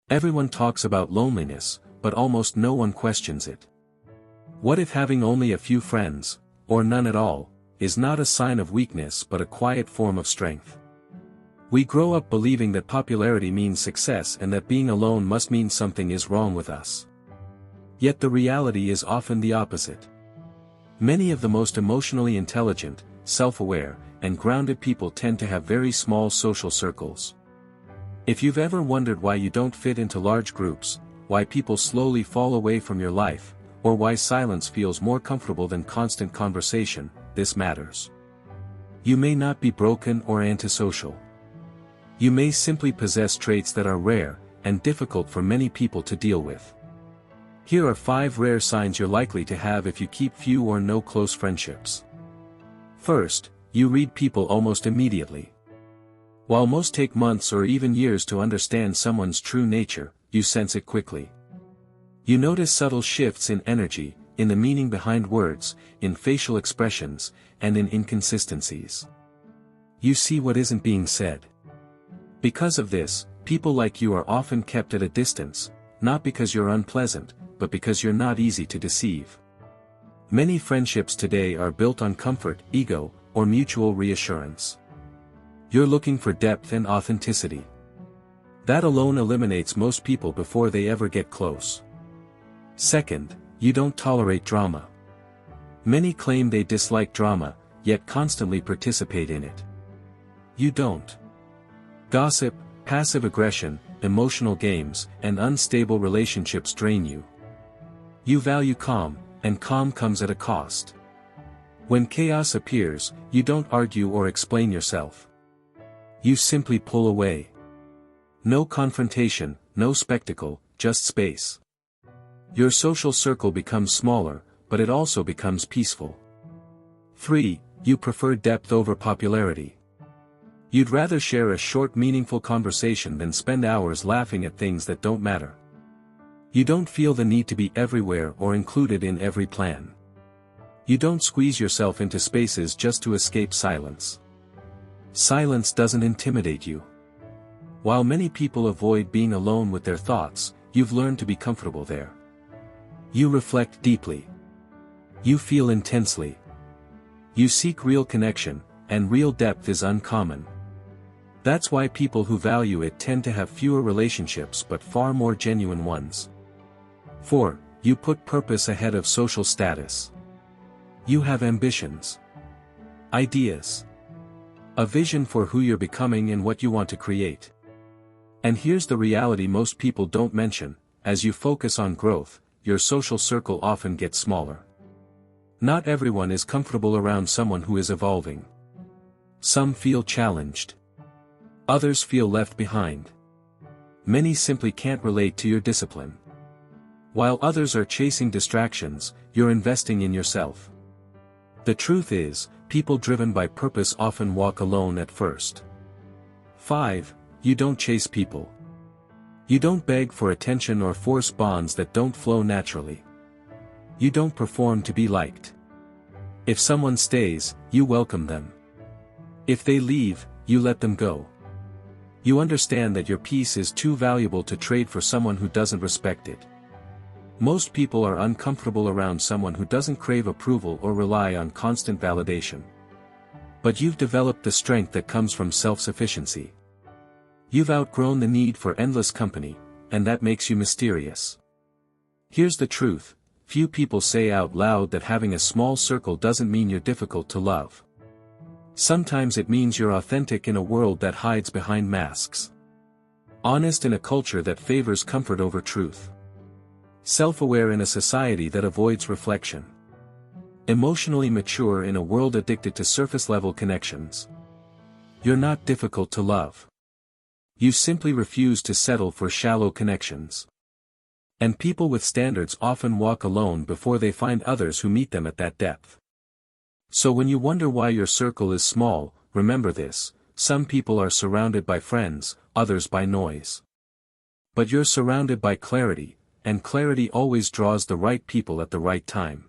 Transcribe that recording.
Everyone talks about loneliness, but almost no one questions it. What if having only a few friends, or none at all, is not a sign of weakness but a quiet form of strength? We grow up believing that popularity means success and that being alone must mean something is wrong with us. Yet the reality is often the opposite. Many of the most emotionally intelligent, self-aware, and grounded people tend to have very small social circles. If you've ever wondered why you don't fit into large groups, why people slowly fall away from your life, or why silence feels more comfortable than constant conversation, this matters. You may not be broken or antisocial. You may simply possess traits that are rare, and difficult for many people to deal with. Here are 5 rare signs you're likely to have if you keep few or no close friendships. First, you read people almost immediately. While most take months or even years to understand someone's true nature, you sense it quickly. You notice subtle shifts in energy, in the meaning behind words, in facial expressions, and in inconsistencies. You see what isn't being said. Because of this, people like you are often kept at a distance, not because you're unpleasant, but because you're not easy to deceive. Many friendships today are built on comfort, ego, or mutual reassurance. You're looking for depth and authenticity. That alone eliminates most people before they ever get close. Second, you don't tolerate drama. Many claim they dislike drama, yet constantly participate in it. You don't. Gossip, passive aggression, emotional games, and unstable relationships drain you. You value calm, and calm comes at a cost. When chaos appears, you don't argue or explain yourself. You simply pull away. No confrontation, no spectacle, just space. Your social circle becomes smaller, but it also becomes peaceful. 3. You prefer depth over popularity. You'd rather share a short meaningful conversation than spend hours laughing at things that don't matter. You don't feel the need to be everywhere or included in every plan. You don't squeeze yourself into spaces just to escape silence. Silence doesn't intimidate you. While many people avoid being alone with their thoughts, you've learned to be comfortable there. You reflect deeply. You feel intensely. You seek real connection, and real depth is uncommon. That's why people who value it tend to have fewer relationships but far more genuine ones. 4. You put purpose ahead of social status. You have ambitions. Ideas. A vision for who you're becoming and what you want to create. And here's the reality most people don't mention: as you focus on growth, your social circle often gets smaller. Not everyone is comfortable around someone who is evolving. Some feel challenged. Others feel left behind. Many simply can't relate to your discipline. While others are chasing distractions, you're investing in yourself. The truth is, people driven by purpose often walk alone at first. 5. You don't chase people. You don't beg for attention or force bonds that don't flow naturally. You don't perform to be liked. If someone stays, you welcome them. If they leave, you let them go. You understand that your peace is too valuable to trade for someone who doesn't respect it. Most people are uncomfortable around someone who doesn't crave approval or rely on constant validation. But you've developed the strength that comes from self-sufficiency. You've outgrown the need for endless company, and that makes you mysterious. Here's the truth: few people say out loud that having a small circle doesn't mean you're difficult to love. Sometimes it means you're authentic in a world that hides behind masks. Honest in a culture that favors comfort over truth. Self-aware in a society that avoids reflection. Emotionally mature in a world addicted to surface-level connections. You're not difficult to love. You simply refuse to settle for shallow connections. And people with standards often walk alone before they find others who meet them at that depth. So when you wonder why your circle is small, remember this: some people are surrounded by friends, others by noise. But you're surrounded by clarity, and clarity always draws the right people at the right time.